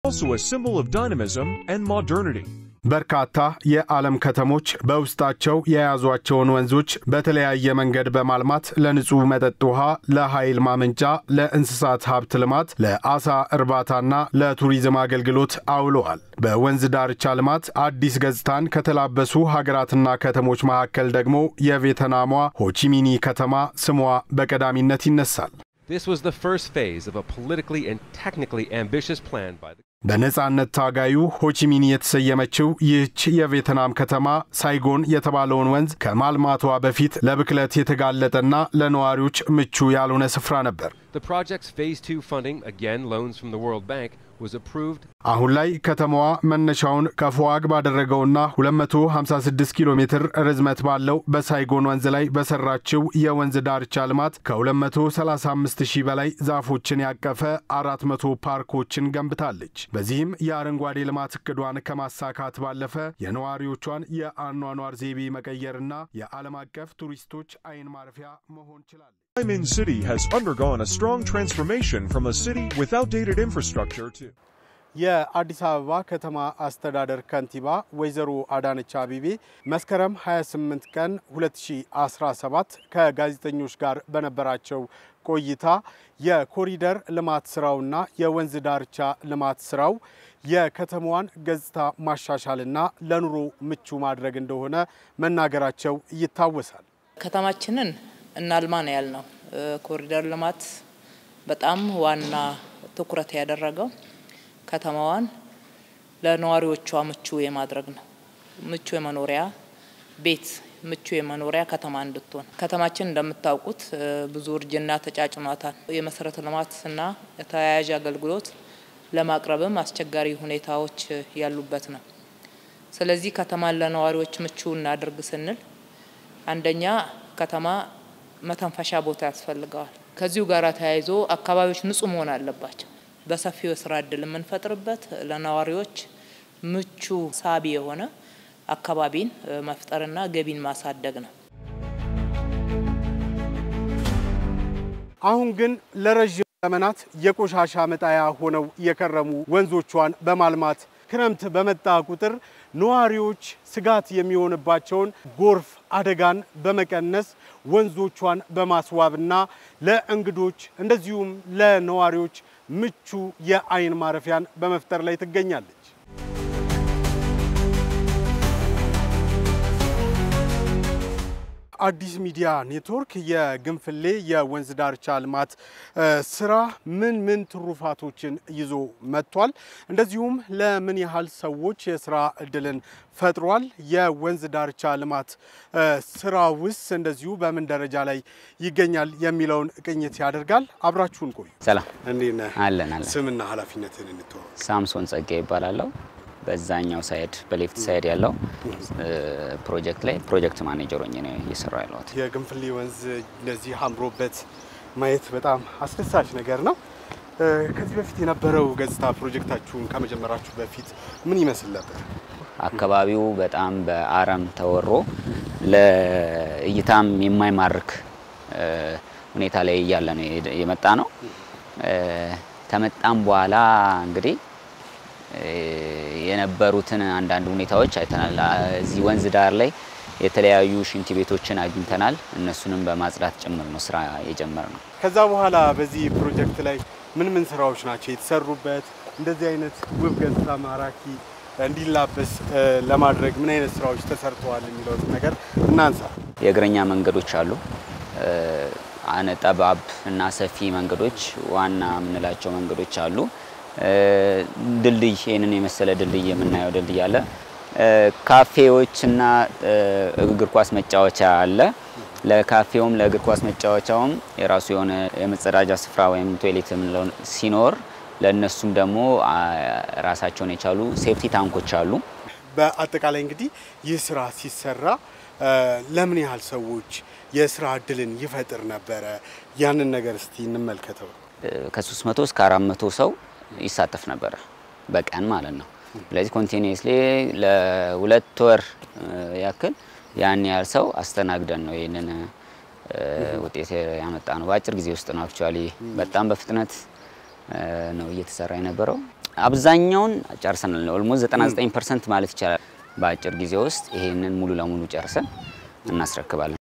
Also a symbol of dynamism and modernity. በርካታ የዓለም ከተሞች በውስጣቸው የያዟቸውን ወንዞች በተለያየ መንገድ በማልማት ለንጹህ መጠጥ ውሃ፣ ለኃይል ማመንጫ፣ ለእንስሳት ሀብት ልማት፣ ለአሳ እርባታና ለቱሪዝም አገልግሎት አውለዋል። በወንዝ ዳርቻ ልማት አዲስ ገጽታን ከተላበሱ ሀገራትና ከተሞች መካከል ደግሞ የቪየትናሟ ሆቺሚኒ ከተማ ስሟ በቀዳሚነት ይነሳል። This was the first phase of a politically and technically ambitious plan by the በነጻነት ታጋዩ ሆቺሚኒ የተሰየመችው ይህች የቪየትናም ከተማ ሳይጎን የተባለውን ወንዝ ከማልማቷ በፊት ለብክለት የተጋለጠና ለነዋሪዎች ምቹ ያልሆነ ስፍራ ነበር። The project's phase 2 funding, again loans from the World Bank, was approved. አሁን ላይ ከተማዋ መነሻውን ከፎአግ ባደረገውና 256 ኪሎ ሜትር ርዝመት ባለው በሳይጎን ወንዝ ላይ በሰራችው የወንዝ ዳርቻ ልማት ከ235,000 በላይ ዛፎችን ያቀፈ 400 ፓርኮችን ገንብታለች። በዚህም የአረንጓዴ ልማት እቅዷን ከማሳካት ባለፈ የነዋሪዎቿን የአኗኗር ዘይቤ መቀየርና የዓለም አቀፍ ቱሪስቶች አይን ማረፊያ መሆን ችላለች። Ho Chi Minh City has undergone a strong transformation from a city with outdated infrastructure to የአዲስ አበባ ከተማ አስተዳደር ከንቲባ ወይዘሮ አዳነች አቤቤ መስከረም 28 ቀን 2017 ከጋዜጠኞች ጋር በነበራቸው ቆይታ የኮሪደር ልማት ስራውና የወንዝ ዳርቻ ልማት ስራው የከተማዋን ገጽታ ማሻሻልና ለኑሮ ምቹ ማድረግ እንደሆነ መናገራቸው ይታወሳል። ከተማችንን እናልማ ነው ያልነው። ኮሪደር ልማት በጣም ዋና ትኩረት ያደረገው ከተማዋን ለነዋሪዎቿ ምቹ የማድረግ ነው። ምቹ የመኖሪያ ቤት፣ ምቹ የመኖሪያ ከተማ እንድትሆን። ከተማችን እንደምታውቁት ብዙ እርጅና ተጫጭኗታል። የመሰረተ ልማትና የተያያዥ አገልግሎት ለማቅረብም አስቸጋሪ ሁኔታዎች ያሉበት ነው። ስለዚህ ከተማን ለነዋሪዎች ምቹ እናድርግ ስንል አንደኛ ከተማ መተንፈሻ ቦታ ያስፈልጋል። ከዚሁ ጋር ተያይዞ አካባቢዎች ንጹህ መሆን አለባቸው። በሰፊው ስራ እድል የምንፈጥርበት ለነዋሪዎች ምቹ ሳቢ የሆነ አካባቢን መፍጠርና ገቢን ማሳደግ ነው። አሁን ግን ለረጅም ዘመናት የቆሻሻ መጣያ ሆነው የከረሙ ወንዞቿን በማልማት ክረምት በመጣ ቁጥር ነዋሪዎች ስጋት የሚሆንባቸውን ጎርፍ አደጋን በመቀነስ ወንዞቿን በማስዋብና ለእንግዶች እንደዚሁም ለነዋሪዎች ምቹ የአይን ማረፊያን በመፍጠር ላይ ትገኛለች። አዲስ ሚዲያ ኔትወርክ የግንፍሌ የወንዝ ዳርቻ ልማት ስራ ምን ትሩፋቶችን ይዞ መጥቷል? እንደዚሁም ለምን ያህል ሰዎች የስራ እድልን ፈጥሯል? የወንዝ ዳርቻ ልማት ስራውስ እንደዚሁ በምን ደረጃ ላይ ይገኛል የሚለውን ቅኝት ያደርጋል። አብራችሁን ቆዩ። ሰላም እንዴት ነህ? አለን። ስምና ኃላፊነትን እንተዋወቅ። ሳምሶን ጸጋዬ ይባላልው። በዛኛው ሳይድ በሌፍት ሳይድ ያለው ፕሮጀክት ላይ ፕሮጀክት ማኔጀር ሆኜ ነው እየሰራው ያለሁት። የግንፍሌ ወንዝ ለዚህ አምሮበት ማየት በጣም አስደሳች ነገር ነው። ከዚህ በፊት የነበረው ገጽታ ፕሮጀክታችሁን ከመጀመራችሁ በፊት ምን ይመስል ነበር? አካባቢው በጣም በአረም ተወሮ ለእይታም የማይማርክ ሁኔታ ላይ ያለ ነው የመጣ ነው። ከመጣም በኋላ እንግዲህ የነበሩትን አንዳንድ ሁኔታዎች አይተናል። እዚህ ወንዝ ዳር ላይ የተለያዩ ሽንት ቤቶችን አግኝተናል። እነሱንም በማጽዳት ጭምር ነው ስራ የጀመርነው። ከዛ በኋላ በዚህ ፕሮጀክት ላይ ምን ስራዎች ናቸው የተሰሩበት? እንደዚህ አይነት ውብ ገጽታ ማራኪ እንዲላበስ ለማድረግ ምን አይነት ስራዎች ተሰርተዋል የሚለው ነገር እናንሳ። የእግረኛ መንገዶች አሉ። ጠባብ እና ሰፊ መንገዶች ዋና ምንላቸው መንገዶች አሉ። ድልድይ የነን የመሰለ ድልድይ የምናየው ድልድይ አለ። ካፌዎችና እግር ኳስ መጫወቻ አለ። ለካፌውም ለእግር ኳስ መጫወቻውም የራሱ የሆነ የመጸዳጃ ስፍራ ወይም ቶይሌት የምንለው ሲኖር ለነሱም ደግሞ ራሳቸውን የቻሉ ሴፍቲ ታንኮች አሉ። በአጠቃላይ እንግዲህ ይህ ስራ ሲሰራ ለምን ያህል ሰዎች የስራ እድልን ይፈጥር ነበር? ያንን ነገር እስቲ እንመልከተው። ከ300 እስከ 400 ሰው ይሳተፍ ነበር በቀን ማለት ነው። ስለዚህ ኮንቲኒዩስሊ ለ2 ወር ያክል ያን ያህል ሰው አስተናግደን ነው ይሄንን ውጤት ያመጣ ነው። በአጭር ጊዜ ውስጥ ነው አክቹአሊ በጣም በፍጥነት ነው እየተሰራ የነበረው። አብዛኛውን ጨርሰናል ኦልሞስት 99% ማለት ይቻላል በአጭር ጊዜ ውስጥ ይሄንን ሙሉ ለሙሉ ጨርሰን እናስረክባለን